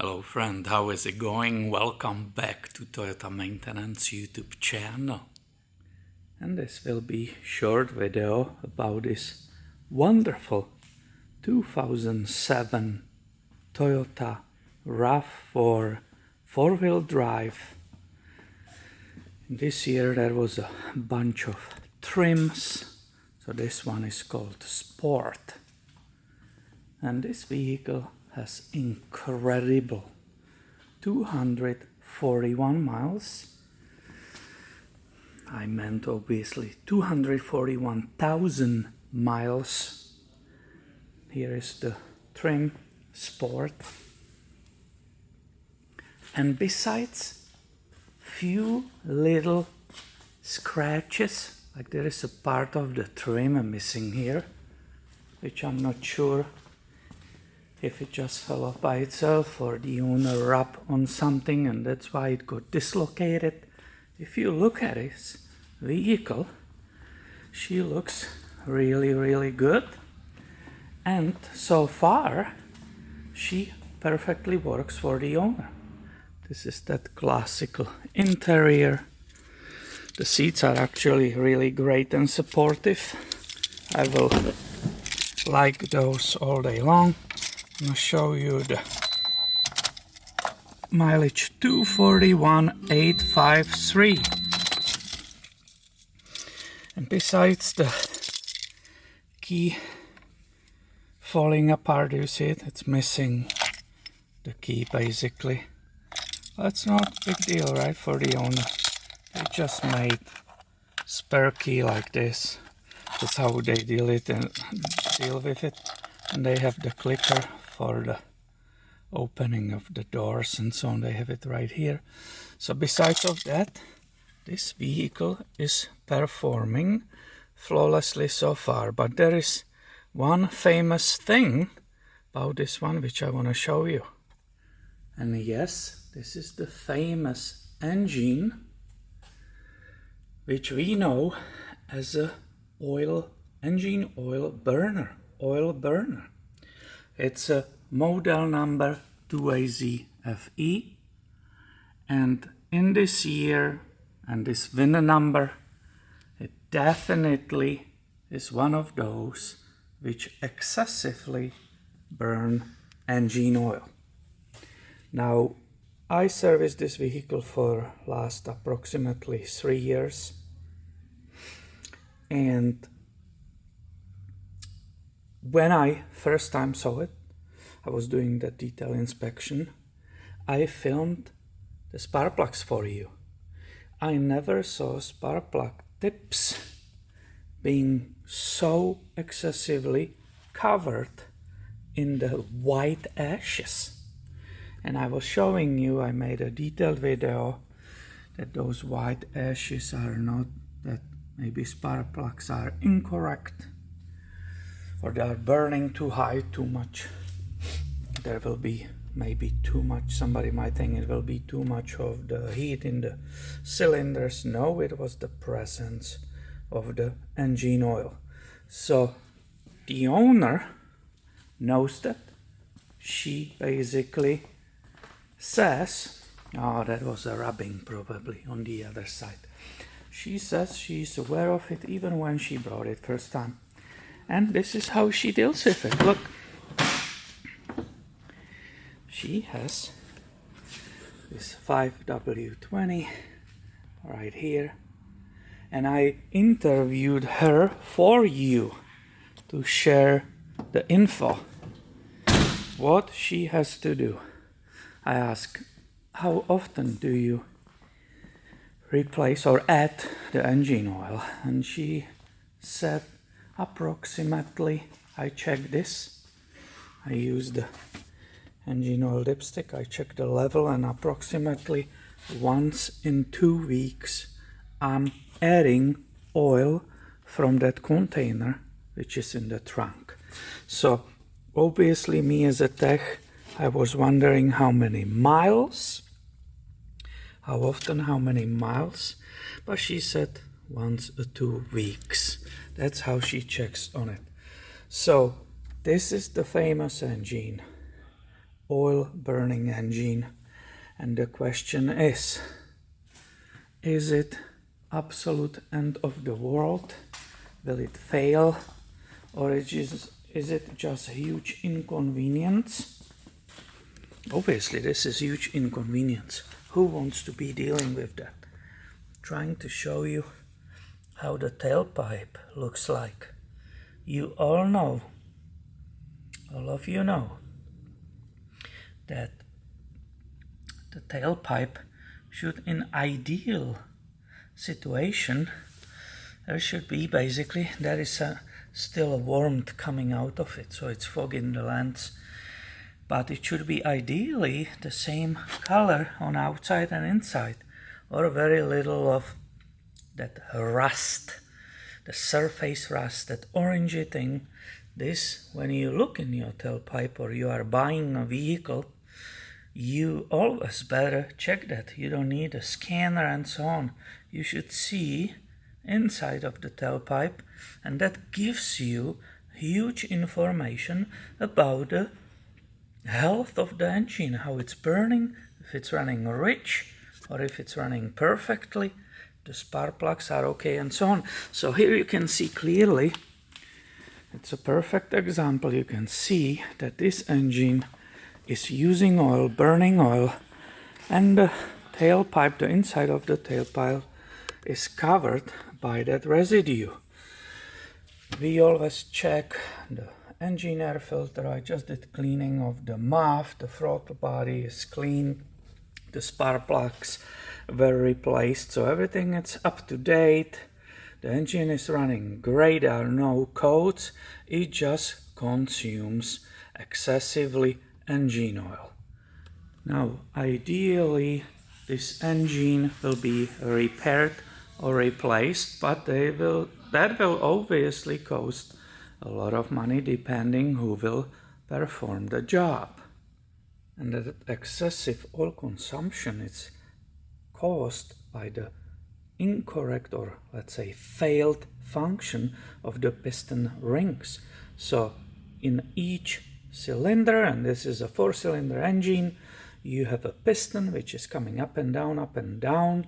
Hello friend, how is it going? Welcome back to Toyota Maintenance YouTube channel. And this will be short video about this wonderful 2007 Toyota RAV4 4-wheel drive. This year there was a bunch of trims, so this one is called Sport. And this vehicle has incredible 241 miles. I meant obviously 241,000 miles. Here is the trim Sport. And besides few little scratches, like there is a part of the trim missing here, which I'm not sure if it just fell off by itself or the owner rubbed on something and that's why it got dislocated. If you look at this vehicle, she looks really good, and so far she perfectly works for the owner. This is that classical interior. The seats are actually really great and supportive. I will like those all day long. I'm going to show you the mileage 241,853. And besides the key falling apart, you see it? It's missing the key basically. That's not a big deal, right, for the owner. They just made spare key like this. That's how they deal with it. And they have the clicker for the opening of the doors and so on. They have it right here. So besides of that, this vehicle is performing flawlessly so far. But there is one famous thing about this one which I want to show you. And yes, this is the famous engine which we know as a engine oil burner. It's a model number 2AZFE, and in this year and this VIN number, it definitely is one of those which excessively burn engine oil. Now, I serviced this vehicle for last approximately 3 years, and when I first time saw it, I was doing the detail inspection. I filmed the spark plugs for you. I never saw spark plug tips being so excessively covered in the white ashes. And I was showing you, I made a detailed video that those white ashes are not, that maybe spark plugs are incorrect, or they are burning too high, too much. There will be maybe too much. Somebody might think it will be too much of the heat in the cylinders. No, it was the presence of the engine oil. So the owner knows that. She basically says, oh, that was a rubbing probably on the other side. She says she's aware of it even when she brought it first time. And this is how she deals with it. Look, she has this 5W20 right here, and I interviewed her for you to share the info, what she has to do. I asked, how often do you replace or add the engine oil? And she said, approximately, I checked this, I used the engine oil dipstick, I checked the level, and approximately once in 2 weeks I'm adding oil from that container which is in the trunk. So obviously me as a tech, I was wondering how many miles, how often, how many miles, but she said once a 2 weeks. That's how she checks on it. So this is the famous engine oil burning engine. And the question is it absolute end of the world? Will it fail? Or is it just a huge inconvenience? Obviously, this is huge inconvenience. Who wants to be dealing with that? Trying to show you how the tailpipe looks like. You all know, all of you know, that the tailpipe should, in ideal situation, there should be basically, there is still a warmth coming out of it, so it's fog in the lens. But it should be ideally the same color on outside and inside, or very little of that rust, the surface rust, that orangey thing. This, when you look in your tailpipe or you are buying a vehicle, you always better check that. You don't need a scanner and so on. You should see inside of the tailpipe, and that gives you huge information about the health of the engine, how it's burning, if it's running rich or if it's running perfectly, the spark plugs are okay and so on. So here you can see clearly, it's a perfect example. You can see that this engine is using oil, burning oil, and the tailpipe, the inside of the tailpipe is covered by that residue. We always check the engine air filter. I just did cleaning of the muff, the throttle body is clean, the spark plugs were replaced, so everything is up to date. The engine is running great, there are no codes, it just consumes excessively engine oil. Now, ideally, this engine will be repaired or replaced, but that will obviously cost a lot of money depending who will perform the job. And that excessive oil consumption is caused by the incorrect, or let's say failed, function of the piston rings. So in each cylinder, and this is a 4-cylinder engine, you have a piston which is coming up and down,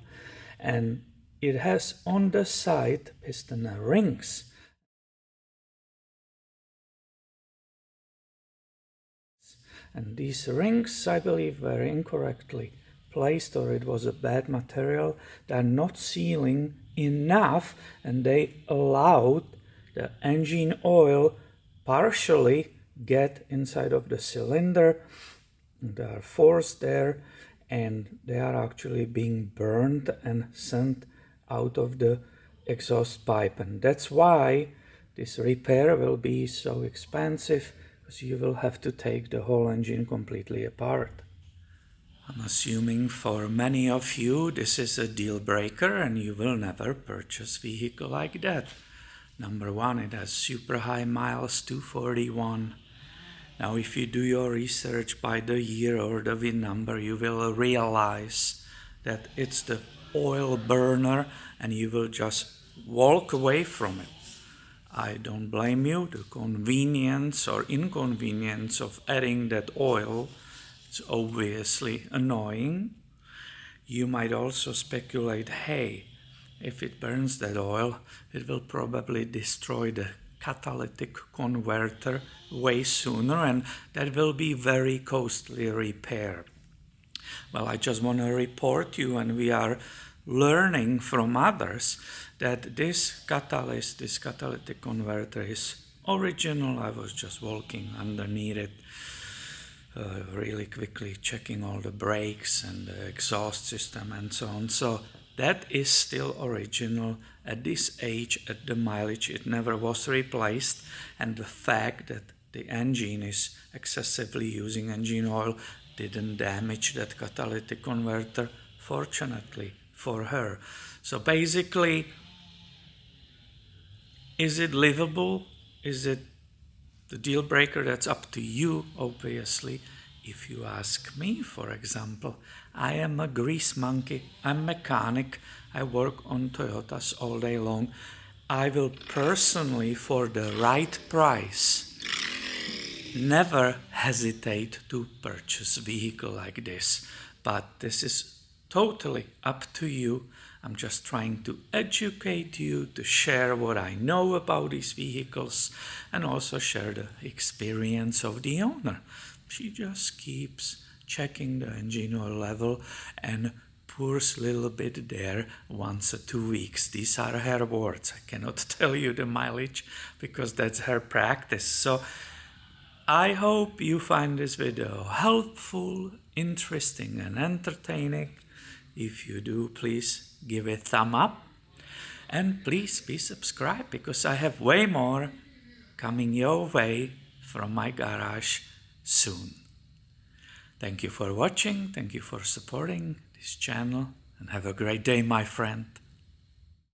and it has on the side piston rings. And these rings, I believe, were incorrectly placed, or it was a bad material. They are not sealing enough, and they allowed the engine oil partially get inside of the cylinder. They are forced there, and they are actually being burned and sent out of the exhaust pipe. And that's why this repair will be so expensive, because you will have to take the whole engine completely apart. I'm assuming for many of you this is a deal breaker and you will never purchase a vehicle like that. Number one, it has super high miles, 241. Now if you do your research by the year or the VIN number, you will realize that it's the oil burner and you will just walk away from it. I don't blame you. The convenience or inconvenience of adding that oil, it's obviously annoying. You might also speculate, hey, if it burns that oil, it will probably destroy the catalytic converter way sooner, and that will be very costly repair. Well, I just want to report you, and we are learning from others, that this catalyst, this catalytic converter is original. I was just walking underneath it really quickly, checking all the brakes and the exhaust system and so on. So that is still original at this age, at the mileage. It never was replaced, and the fact that the engine is excessively using engine oil didn't damage that catalytic converter, fortunately for her. So basically, is it livable? Is it the deal breaker? That's up to you, obviously. If you ask me, for example, I am a grease monkey, I'm a mechanic, I work on Toyotas all day long. I will personally, for the right price, Never hesitate to purchase a vehicle like this, but this is totally up to you. I'm just trying to educate you, to share what I know about these vehicles, and also share the experience of the owner. She just keeps checking the engine oil level and pours a little bit there once or 2 weeks. These are her words. I cannot tell you the mileage because that's her practice. So I hope you find this video helpful, interesting and entertaining. If you do, please give it a thumb up. And please be subscribed because I have way more coming your way from my garage soon. Thank you for watching, thank you for supporting this channel, and have a great day, my friend.